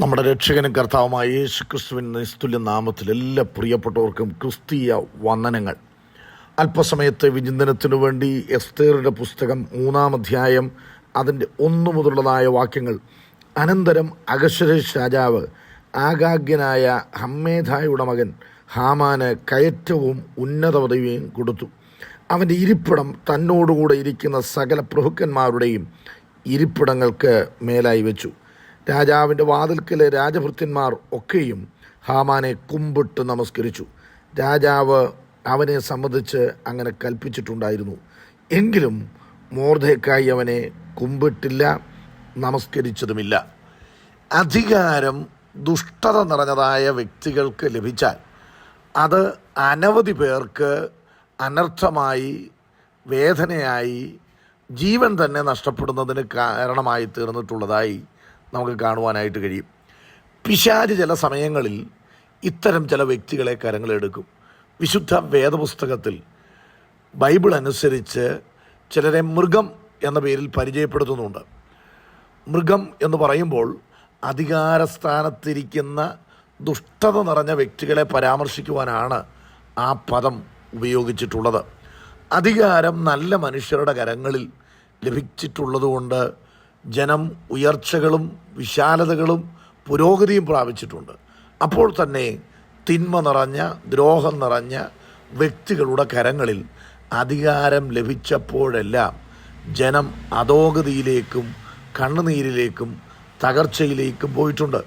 നമ്മുടെ രക്ഷകനും കർത്താവുമായ യേശു ക്രിസ്തുവിൻ നിസ്തുല്യ നാമത്തിൽ എല്ലാ പ്രിയപ്പെട്ടവർക്കും ക്രിസ്തീയ വന്ദനങ്ങൾ. അല്പസമയത്തെ വിചിന്തനത്തിനു വേണ്ടി എസ്തേറിൻ്റെ പുസ്തകം 3-ാം അധ്യായം അതിൻ്റെ 1 മുതലുള്ളതായ വാക്യങ്ങൾ. അനന്തരം അഹശ്വേരോശ് രാജാവ് ആഗാഗ്യനായ ഹമ്മേദായുടെ മകൻ ഹാമാന് കയറ്റവും ഉന്നത പദവിയും കൊടുത്തു. അവൻ്റെ ഇരിപ്പിടം തന്നോടുകൂടെ ഇരിക്കുന്ന സകല പ്രഭുക്കന്മാരുടെയും ഇരിപ്പിടങ്ങൾക്ക് മേലായി വെച്ചു. രാജാവിൻ്റെ വാതിൽക്കലെ രാജഭൃത്യന്മാർ ഒക്കെയും ഹാമാനെ കുമ്പിട്ട് നമസ്കരിച്ചു. രാജാവ് അവനെ സംബന്ധിച്ച് അങ്ങനെ കൽപ്പിച്ചിട്ടുണ്ടായിരുന്നു. എങ്കിലും മൊർദെഖായി അവനെ കുമ്പിട്ടില്ല, നമസ്കരിച്ചതുമില്ല. അധികാരം ദുഷ്ടത നിറഞ്ഞതായ വ്യക്തികൾക്ക് ലഭിച്ചാൽ അത് അനവധി പേർക്ക് അനർത്ഥമായി, വേദനയായി, ജീവൻ തന്നെ നഷ്ടപ്പെടുന്നതിന് കാരണമായി തീർന്നിട്ടുള്ളതായി നമുക്ക് കാണുവാനായിട്ട് കഴിയും. പിശാച് ചില സമയങ്ങളിൽ ഇത്തരം ചില വ്യക്തികളെ കരങ്ങളെടുക്കും. വിശുദ്ധ വേദപുസ്തകത്തിൽ ബൈബിൾ അനുസരിച്ച് ചിലരെ മൃഗം എന്ന പേരിൽ പരിചയപ്പെടുത്തുന്നുണ്ട്. മൃഗം എന്ന് പറയുമ്പോൾ അധികാരസ്ഥാനത്തിരിക്കുന്ന ദുഷ്ടത നിറഞ്ഞ വ്യക്തികളെ പരാമർശിക്കുവാനാണ് ആ പദം ഉപയോഗിച്ചിട്ടുള്ളത്. അധികാരം നല്ല മനുഷ്യരുടെ കരങ്ങളിൽ ലഭിച്ചിട്ടുള്ളതുകൊണ്ട് ജനം ഉയർച്ചകളും വിശാലതകളും പുരോഗതിയും പ്രാപിച്ചിട്ടുണ്ട്. അപ്പോൾ തന്നെ തിന്മ നിറഞ്ഞ, ദ്രോഹം നിറഞ്ഞ വ്യക്തികളുടെ കരങ്ങളിൽ അധികാരം ലഭിച്ചപ്പോഴെല്ലാം ജനം അധോഗതിയിലേക്കും കണ്ണുനീരിലേക്കും തകർച്ചയിലേക്കും പോയിട്ടുണ്ട്.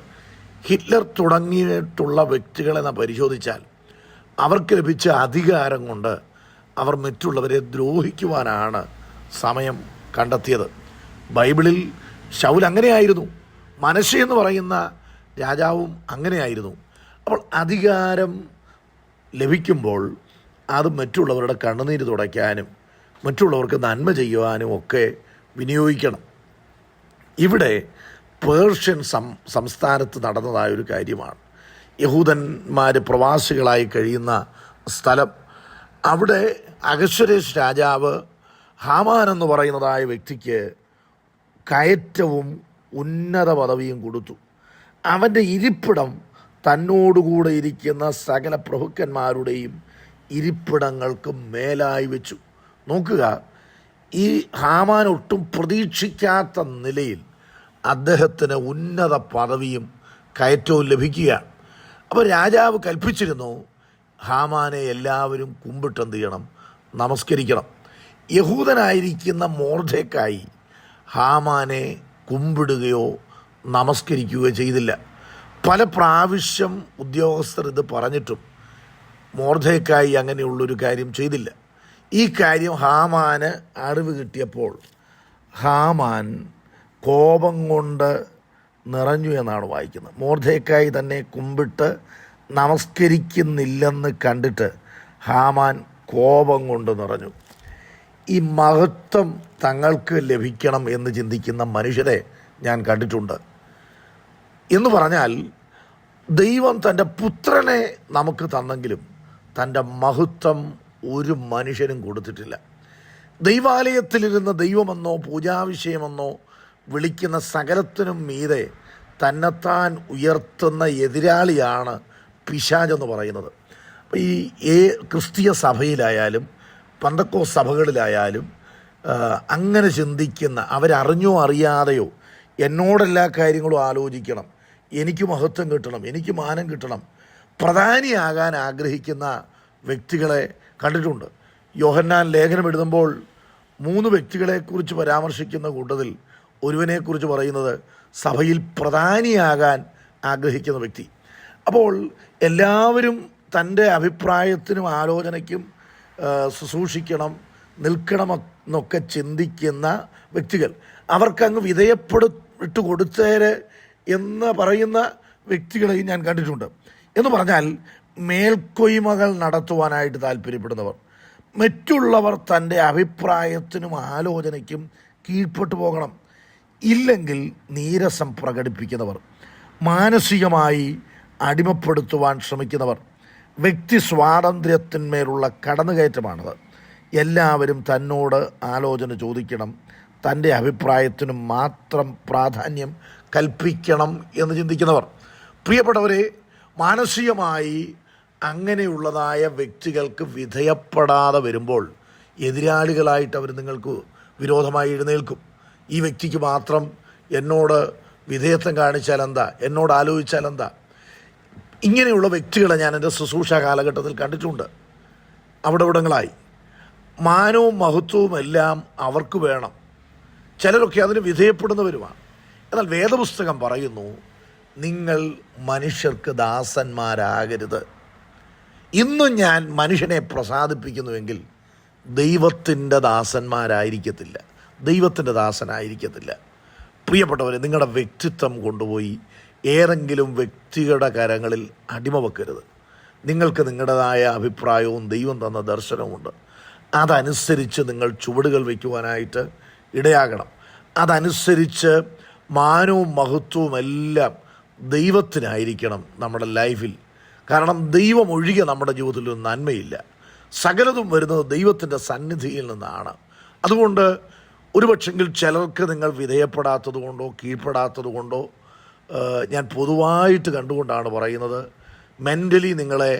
ഹിറ്റ്ലർ തുടങ്ങിയിട്ടുള്ള വ്യക്തികളെ നാം പരിശോധിച്ചാൽ അവർക്ക് ലഭിച്ച അധികാരം കൊണ്ട് അവർ മറ്റുള്ളവരെ ദ്രോഹിക്കുവാനാണ് സമയം കണ്ടെത്തിയത്. ബൈബിളിൽ ശൗൽ അങ്ങനെയായിരുന്നു, മനശ്ശെ എന്ന് പറയുന്ന രാജാവും അങ്ങനെയായിരുന്നു. അപ്പോൾ അധികാരം ലഭിക്കുമ്പോൾ അത് മറ്റുള്ളവരുടെ കണ്ണുനീര് തുടയ്ക്കാനും മറ്റുള്ളവർക്ക് നന്മ ചെയ്യുവാനും ഒക്കെ വിനിയോഗിക്കണം. ഇവിടെ പേർഷ്യൻ സംസ്ഥാനത്ത് നടന്നതായൊരു കാര്യമാണ്. യഹൂദന്മാർ പ്രവാസികളായി കഴിയുന്ന സ്ഥലം. അവിടെ അഹശ്വേരോശ് രാജാവ് ഹാമാൻ എന്ന് പറയുന്നതായ വ്യക്തിക്ക് കയറ്റവും ഉന്നത പദവിയും കൊടുത്തു. അവൻ്റെ ഇരിപ്പിടം തന്നോടുകൂടെ ഇരിക്കുന്ന സകല പ്രഭുക്കന്മാരുടെയും ഇരിപ്പിടങ്ങൾക്ക് മേലായി വെച്ചു. നോക്കുക, ഈ ഹാമാൻ ഒട്ടും പ്രതീക്ഷിക്കാത്ത നിലയിൽ അദ്ദേഹത്തിന് ഉന്നത പദവിയും കയറ്റവും ലഭിക്കുകയാണ്. അപ്പോൾ രാജാവ് കൽപ്പിച്ചിരുന്നു, ഹാമാനെ എല്ലാവരും കുമ്പിട്ടെന്ത് ചെയ്യണം? നമസ്കരിക്കണം. യഹൂദനായിരിക്കുന്ന മൊർദെഖായി ഹാമാനെ കുമ്പിടുകയോ നമസ്കരിക്കുകയോ ചെയ്തില്ല. പല പ്രാവശ്യം ഉദ്യോഗസ്ഥർ ഇത് പറഞ്ഞിട്ടും മൊർദെഖായി അങ്ങനെയുള്ളൊരു കാര്യം ചെയ്തില്ല. ഈ കാര്യം ഹാമാന് അറിവ് കിട്ടിയപ്പോൾ ഹാമാൻ കോപം കൊണ്ട് നിറഞ്ഞു എന്നാണ് വായിക്കുന്നത്. മൊർദെഖായി തന്നെ കുമ്പിട്ട് നമസ്കരിക്കുന്നില്ലെന്ന് കണ്ടിട്ട് ഹാമാൻ കോപം കൊണ്ട് നിറഞ്ഞു. ഈ മഹത്വം തങ്ങൾക്ക് ലഭിക്കണം എന്ന് ചിന്തിക്കുന്ന മനുഷ്യരെ ഞാൻ കണ്ടിട്ടുണ്ട്. എന്ന് പറഞ്ഞാൽ ദൈവം തൻ്റെ പുത്രനെ നമുക്ക് തന്നെങ്കിലും തൻ്റെ മഹത്വം ഒരു മനുഷ്യനും കൊടുത്തിട്ടില്ല. ദൈവാലയത്തിലിരുന്ന് ദൈവമെന്നോ പൂജാവിഷയമെന്നോ വിളിക്കുന്ന സകലത്തിനും മീതെ തന്നെത്താൻ ഉയർത്തുന്ന എതിരാളിയാണ് പിശാചെന്ന് പറയുന്നത്. അപ്പോൾ ഈ ക്രിസ്തീയ സഭയിലായാലും പെന്തക്കോസ്ത് സഭകളിലായാലും അങ്ങനെ ചിന്തിക്കുന്ന, അവരറിഞ്ഞോ അറിയാതെയോ എന്നോടെല്ലാ കാര്യങ്ങളും ആലോചിക്കണം, എനിക്ക് മഹത്വം കിട്ടണം, എനിക്ക് മാനം കിട്ടണം, പ്രധാനിയാകാൻ ആഗ്രഹിക്കുന്ന വ്യക്തികളെ കണ്ടിട്ടുണ്ട്. യോഹന്നാൻ ലേഖനം എഴുതുമ്പോൾ 3 വ്യക്തികളെക്കുറിച്ച് പരാമർശിക്കുന്ന കൂട്ടത്തിൽ ഒരുവനെക്കുറിച്ച് പറയുന്നത് സഭയിൽ പ്രധാനിയാകാൻ ആഗ്രഹിക്കുന്ന വ്യക്തി. അപ്പോൾ എല്ലാവരും തൻ്റെ അഭിപ്രായത്തിനും ആലോചനയ്ക്കും ശുശ്രൂഷിക്കണം, നിൽക്കണമെന്നൊക്കെ ചിന്തിക്കുന്ന വ്യക്തികൾ, അവർക്കങ്ങ് വിധേയപ്പെട്ട് കൊടുത്തേര് എന്ന് പറയുന്ന വ്യക്തികളെയും ഞാൻ കണ്ടിട്ടുണ്ട്. എന്ന് പറഞ്ഞാൽ മേൽക്കൊയ്മകൾ നടത്തുവാനായിട്ട് താല്പര്യപ്പെടുന്നവർ, മറ്റുള്ളവർ തൻ്റെ അഭിപ്രായത്തിനും ആലോചനയ്ക്കും കീഴ്പ്പെട്ടു പോകണം, ഇല്ലെങ്കിൽ നീരസം പ്രകടിപ്പിക്കുന്നവർ, മാനസികമായി അടിമപ്പെടുത്തുവാൻ ശ്രമിക്കുന്നവർ, വ്യക്തി സ്വാതന്ത്ര്യത്തിന്മേലുള്ള കടന്നുകയറ്റമാണത്. എല്ലാവരും തന്നോട് ആലോചന ചോദിക്കണം, തൻ്റെ അഭിപ്രായത്തിനും മാത്രം പ്രാധാന്യം കൽപ്പിക്കണം എന്ന് ചിന്തിക്കുന്നവർ, പ്രിയപ്പെട്ടവരെ, മാനസികമായി അങ്ങനെയുള്ളതായ വ്യക്തികൾക്ക് വിധേയപ്പെടാതെ വരുമ്പോൾ എതിരാളികളായിട്ട് അവർ നിങ്ങൾക്ക് വിരോധമായി എഴുന്നേൽക്കും. ഈ വ്യക്തിക്ക് മാത്രം എന്നോട് വിധേയത്വം കാണിച്ചാൽ എന്താ, എന്നോട് ആലോചിച്ചാൽ എന്താ? ഇങ്ങനെയുള്ള വ്യക്തികളെ ഞാൻ എൻ്റെ ശുശ്രൂഷ കാലഘട്ടത്തിൽ കണ്ടിട്ടുണ്ട്. അവിടങ്ങളായി മാനവും മഹത്വവും എല്ലാം അവർക്ക് വേണം. ചിലരൊക്കെ അതിന് വിധേയപ്പെടുന്നവരുമാണ്. എന്നാൽ വേദപുസ്തകം പറയുന്നു, നിങ്ങൾ മനുഷ്യർക്ക് ദാസന്മാരാകരുത്. ഇന്നും ഞാൻ മനുഷ്യനെ പ്രസാദിപ്പിക്കുന്നുവെങ്കിൽ ദൈവത്തിൻ്റെ ദാസന്മാരായിരിക്കത്തില്ല, ദൈവത്തിൻ്റെ ദാസനായിരിക്കത്തില്ല. പ്രിയപ്പെട്ടവരെ, നിങ്ങളുടെ വ്യക്തിത്വം കൊണ്ടുപോയി ഏതെങ്കിലും വ്യക്തിയുടെ കരങ്ങളിൽ അടിമ വെക്കരുത്. നിങ്ങൾക്ക് നിങ്ങളുടേതായ അഭിപ്രായവും ദൈവം തന്ന ദർശനവുമുണ്ട്. അതനുസരിച്ച് നിങ്ങൾ ചുവടുകൾ വയ്ക്കുവാനായിട്ട് ഇടയാകണം. അതനുസരിച്ച് മാനവും മഹത്വവും എല്ലാം ദൈവത്തിനായിരിക്കണം നമ്മുടെ ലൈഫിൽ. കാരണം ദൈവം ഒഴികെ നമ്മുടെ ജീവിതത്തിൽ ഒരു നന്മയില്ല. സകലതും വരുന്നത് ദൈവത്തിൻ്റെ സന്നിധിയിൽ നിന്നാണ്. അതുകൊണ്ട് ഒരുപക്ഷെങ്കിൽ ചിലർക്ക് നിങ്ങൾ വിധേയപ്പെടാത്തത് കൊണ്ടോ കീഴ്പ്പെടാത്തത് കൊണ്ടോ ഞാൻ പൊതുവായിട്ട് കണ്ടുകൊണ്ടാണ് പറയുന്നത്, മെൻ്റലി നിങ്ങളെ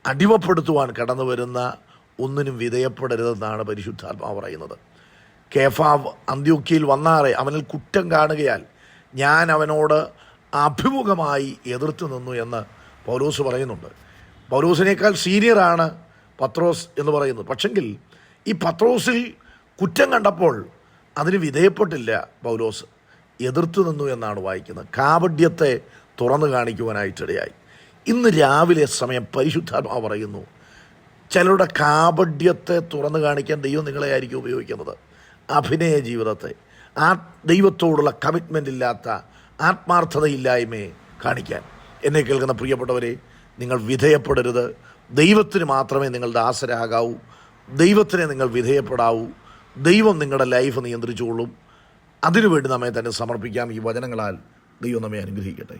അടിമപ്പെടുത്തുവാൻ കടന്നു വരുന്ന ഒന്നിനും വിധേയപ്പെടരുതെന്നാണ് പരിശുദ്ധാത്മാവ് പറയുന്നത്. കേഫാവ് അന്ത്യോക്യയിൽ വന്നാറെ അവനിൽ കുറ്റം കാണുകയാൽ ഞാൻ അവനോട് അഭിമുഖമായി എതിർത്ത് നിന്നു എന്ന് പൗലോസ് പറയുന്നുണ്ട്. പൗലോസിനേക്കാൾ സീനിയറാണ് പത്രോസ് എന്ന് പറയുന്നത്. പക്ഷെങ്കിൽ ഈ പത്രോസിൽ കുറ്റം കണ്ടപ്പോൾ അതിന് വിധേയപ്പെട്ടില്ല പൗലോസ്, എതിർത്ത് നിന്നു എന്നാണ് വായിക്കുന്നത്. കാപഢ്യത്തെ തുറന്നു കാണിക്കുവാനായിട്ടിടയായി. ഇന്ന് രാവിലെ സമയം പരിശുദ്ധാത്മാവ് പറയുന്നു, ചിലരുടെ കാപഢ്യത്തെ തുറന്നു കാണിക്കാൻ ദൈവം നിങ്ങളെ ആയിരിക്കും ഉപയോഗിക്കുന്നത്. അഭിനയ ജീവിതത്തെ, ദൈവത്തോടുള്ള കമ്മിറ്റ്മെൻ്റ് ഇല്ലാത്ത ആത്മാർത്ഥതയില്ലായ്മയെ കാണിക്കാൻ. എന്നെ കേൾക്കുന്ന പ്രിയപ്പെട്ടവരെ, നിങ്ങൾ വിധേയപ്പെടരുത്. ദൈവത്തിന് മാത്രമേ നിങ്ങൾ ദാസരാകാവൂ. ദൈവത്തിനെ നിങ്ങൾ വിധേയപ്പെടാവൂ. ദൈവം നിങ്ങളുടെ ലൈഫ് നിയന്ത്രിച്ചുകൊള്ളും. അതിനുവേണ്ടി നമ്മെ തന്നെ സമർപ്പിക്കാം. ഈ വചനങ്ങളാൽ ദൈവം നമ്മെ അനുഗ്രഹിക്കട്ടെ.